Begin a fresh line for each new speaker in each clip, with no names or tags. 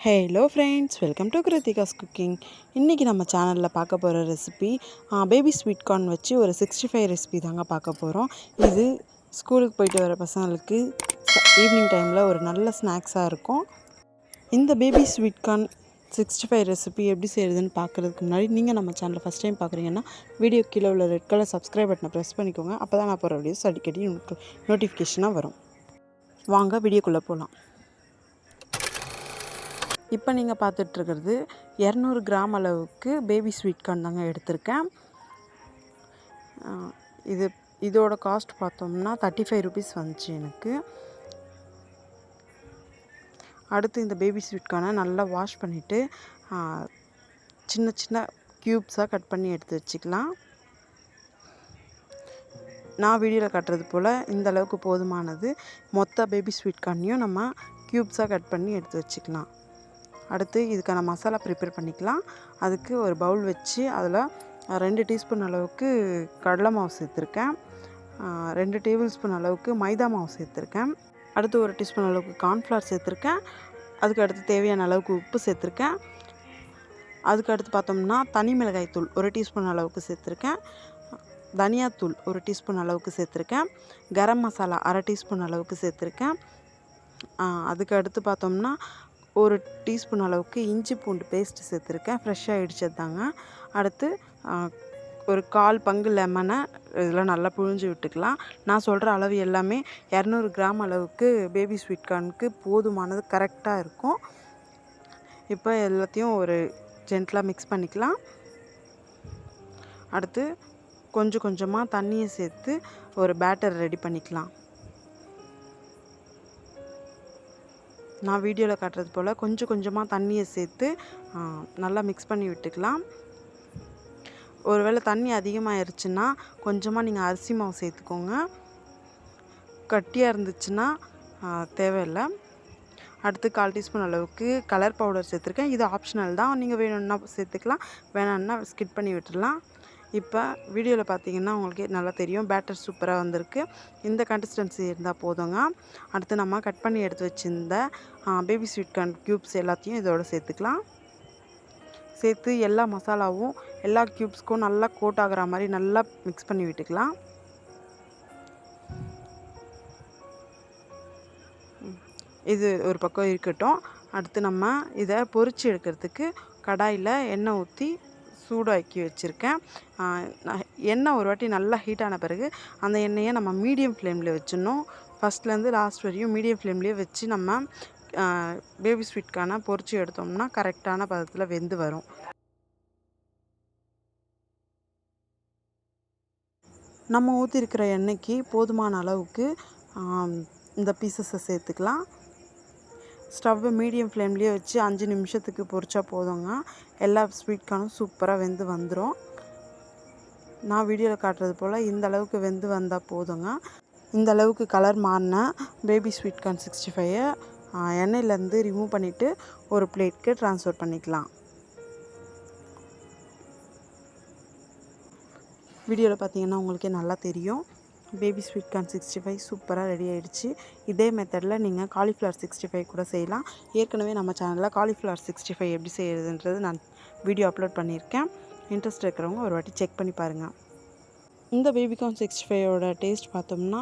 Hello friends, welcome to Kiruthika's cooking. இன்றைக்கி நம்ம சேனலில் பார்க்க போகிற ரெசிபி பேபி ஸ்வீட் கார்ன் வச்சு ஒரு 65 ரெசிபி தாங்க பார்க்க போகிறோம். இது ஸ்கூலுக்கு போயிட்டு வர பசங்களுக்கு ஈவினிங் டைமில் ஒரு நல்ல ஸ்நாக்ஸாக இருக்கும். இந்த பேபி ஸ்வீட் கார்ன் 65 ரெசிபி எப்படி செய்கிறதுன்னு பார்க்குறதுக்கு முன்னாடி நீங்கள் நம்ம சேனலில் ஃபஸ்ட் டைம் பார்க்குறீங்கன்னா வீடியோ கீழே உள்ள ரெட் கலர் சப்ஸ்கிரைப் பட்டனை ப்ரெஸ் பண்ணிக்கோங்க. அப்போ தான் நான் போகிற வீடியோஸ் அடிக்கடி நோட்டிஃபிகேஷனாக வரும். வாங்க வீடியோக்குள்ளே போகலாம். இப்போ நீங்கள் பார்த்துட்ருக்கிறது 200 கிராம் அளவுக்கு பேபி ஸ்வீட் கார்ன் தாங்க எடுத்திருக்கேன். இதோட காஸ்ட் பார்த்தோம்னா 35 ருபீஸ் வந்துச்சு எனக்கு. அடுத்து இந்த பேபி ஸ்வீட் கார்னை நல்லா வாஷ் பண்ணிவிட்டு சின்ன சின்ன க்யூப்ஸாக கட் பண்ணி எடுத்து வச்சுக்கலாம். நான் வீடியோவில் காட்டுறது போல் இந்த அளவுக்கு போதுமானது. மொத்த பேபி ஸ்வீட் கார்னையும் நம்ம க்யூப்ஸாக கட் பண்ணி எடுத்து வச்சுக்கலாம். அடுத்து இதுக்கான மசாலா ப்ரிப்பேர் பண்ணிக்கலாம். அதுக்கு ஒரு பவுல் வச்சு அதில் 2 டீஸ்பூன் அளவுக்கு கடலை மாவு சேர்த்துருக்கேன். 2 டேபிள் ஸ்பூன் அளவுக்கு மைதா மாவு சேர்த்துருக்கேன். அடுத்து 1 டீஸ்பூன் அளவுக்கு கார்ன்ஃப்ளவர் சேர்த்துருக்கேன். அதுக்கு அடுத்து தேவையான அளவுக்கு உப்பு சேர்த்துருக்கேன். அதுக்கு அடுத்து பார்த்தோம்னா தனி மிளகாய் தூள் 1 டீஸ்பூன் அளவுக்கு சேர்த்துருக்கேன். தனியாத்தூள் 1 டீஸ்பூன் அளவுக்கு சேர்த்துருக்கேன். கரம் மசாலா 1/2 டீஸ்பூன் அளவுக்கு சேர்த்துருக்கேன். அதுக்கு அடுத்து பார்த்தோம்னா 1 டீஸ்பூன் அளவுக்கு இஞ்சி பூண்டு பேஸ்ட்டு சேர்த்துருக்கேன். ஃப்ரெஷ்ஷாக இடித்தது தாங்க. அடுத்து ஒரு 1/4 பங்கு லெமனை இதெல்லாம் நல்லா புழிஞ்சு விட்டுக்கலாம். நான் சொல்கிற அளவு எல்லாமே 200 கிராம் அளவுக்கு பேபி ஸ்வீட் கார்னுக்கு போதுமானது, கரெக்டாக இருக்கும். இப்போ எல்லாத்தையும் ஒரு ஜென்டலாக மிக்ஸ் பண்ணிக்கலாம். அடுத்து கொஞ்சம் கொஞ்சமாக தண்ணியை சேர்த்து ஒரு பேட்டர் ரெடி பண்ணிக்கலாம். நான் வீடியோவில் காட்டுறது போல் கொஞ்சம் கொஞ்சமாக தண்ணியை சேர்த்து நல்லா மிக்ஸ் பண்ணி விட்டுக்கலாம். ஒருவேளை தண்ணி அதிகமாகிருச்சுன்னா கொஞ்சமாக நீங்கள் அரிசி மாவு சேர்த்துக்கோங்க. கட்டியாக இருந்துச்சுன்னா தேவையில்லை. அடுத்து 1/4 டீஸ்பூன் அளவுக்கு கலர் பவுடர் சேர்த்துருக்கேன். இது ஆப்ஷனல் தான், நீங்கள் வேணும்னா சேர்த்துக்கலாம், வேணான்னா ஸ்கிப் பண்ணி விட்டுடலாம். இப்போ வீடியோவில் பார்த்தீங்கன்னா உங்களுக்கே நல்லா தெரியும், பேட்டர் சூப்பராக வந்திருக்கு. இந்த கன்சிஸ்டன்சி இருந்தால் போதுங்க. அடுத்து நம்ம கட் பண்ணி எடுத்து வச்சுருந்த பேபி ஸ்வீட் கார்ன் க்யூப்ஸ் எல்லாத்தையும் இதோடு சேர்த்துக்கலாம். சேர்த்து எல்லா மசாலாவும் எல்லா க்யூப்ஸ்க்கும் நல்லா கோட் ஆகிற மாதிரி நல்லா மிக்ஸ் பண்ணி விட்டுக்கலாம். இது ஒரு பக்கம் இருக்கட்டும். அடுத்து நம்ம இதை பொரிச்சு எடுக்கிறதுக்கு கடாயில் எண்ணெய் ஊற்றி சூடாக்கி வச்சுருக்கேன். எண்ணெய் ஒரு வாட்டி நல்லா ஹீட் ஆன பிறகு அந்த எண்ணெயை நம்ம மீடியம் ஃப்ளேமில் வச்சிடணும். ஃபஸ்ட்லேருந்து லாஸ்ட் வரையும் மீடியம் ஃப்ளேம்லேயே வச்சு நம்ம பேபி ஸ்வீட்கான பொரிச்சு எடுத்தோம்னா கரெக்டான பதத்தில் வெந்து வரும். நம்ம ஊற்றிருக்கிற எண்ணெய்க்கு போதுமான அளவுக்கு இந்த பீசஸை சேர்த்துக்கலாம். ஸ்டவ்வை மீடியம் ஃப்ளேம்லேயே வச்சு 5 நிமிஷத்துக்கு பொரிச்சா போதுங்க. எல்லா ஸ்வீட் கார்னும் சூப்பராக வெந்து வந்துடும். நான் வீடியோவில் காட்டுறது போல் இந்த அளவுக்கு வெந்து வந்தால் போதுங்க. இந்த அளவுக்கு கலர் மாறின பேபி ஸ்வீட் கார்ன் 65 எண்ணெயிலேருந்து ரிமூவ் பண்ணிவிட்டு ஒரு பிளேட்க்கு ட்ரான்ஸ்ஃபர் பண்ணிக்கலாம். வீடியோவில் பார்த்தீங்கன்னா உங்களுக்கே நல்லா தெரியும், பேபி ஸ்வீட் கார்ன் 65 சூப்பராக ரெடி ஆகிடுச்சு. இதே மெத்தடில் நீங்கள் காலிஃப்ளவர் 65 கூட செய்யலாம். ஏற்கனவே நம்ம சேனலில் காலிஃப்ளவர் 65 எப்படி செய்கிறதுன்றது நான் வீடியோ அப்லோட் பண்ணியிருக்கேன். இன்ட்ரெஸ்ட் இருக்கிறவங்க ஒரு வாட்டி செக் பண்ணி பாருங்கள். இந்த பேபி கார்ன் 65ஓட டேஸ்ட் பார்த்தோம்னா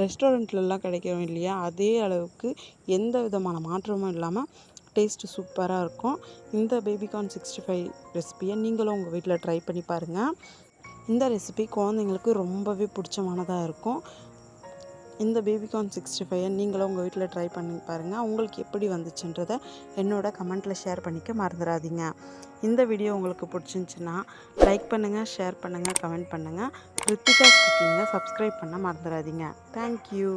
ரெஸ்டாரண்ட்லலாம் கிடைக்கும் இல்லையா, அதே அளவுக்கு எந்த விதமான மாற்றமும் இல்லாமல் டேஸ்ட்டு சூப்பராக இருக்கும். இந்த பேபி கார்ன் 65 ரெசிபியை நீங்களும் உங்கள் வீட்டில் ட்ரை பண்ணி பாருங்கள். இந்த ரெசிபி குழந்தைங்களுக்கு ரொம்பவே பிடிச்சமானதாக இருக்கும். இந்த பேபி கார்ன் 65 நீங்களும் உங்கள் வீட்டில் ட்ரை பண்ணி பாருங்கள். உங்களுக்கு எப்படி வந்துச்சுன்றதை என்னோட கமெண்ட்டில் ஷேர் பண்ணிக்க மறந்துடாதீங்க. இந்த வீடியோ உங்களுக்கு பிடிச்சிருந்துச்சின்னா லைக் பண்ணுங்கள், ஷேர் பண்ணுங்கள், கமெண்ட் பண்ணுங்கள். கிருத்திகாஸ் குக்கிங்கை சப்ஸ்கிரைப் பண்ண மறந்துடாதீங்க. தேங்க்யூ.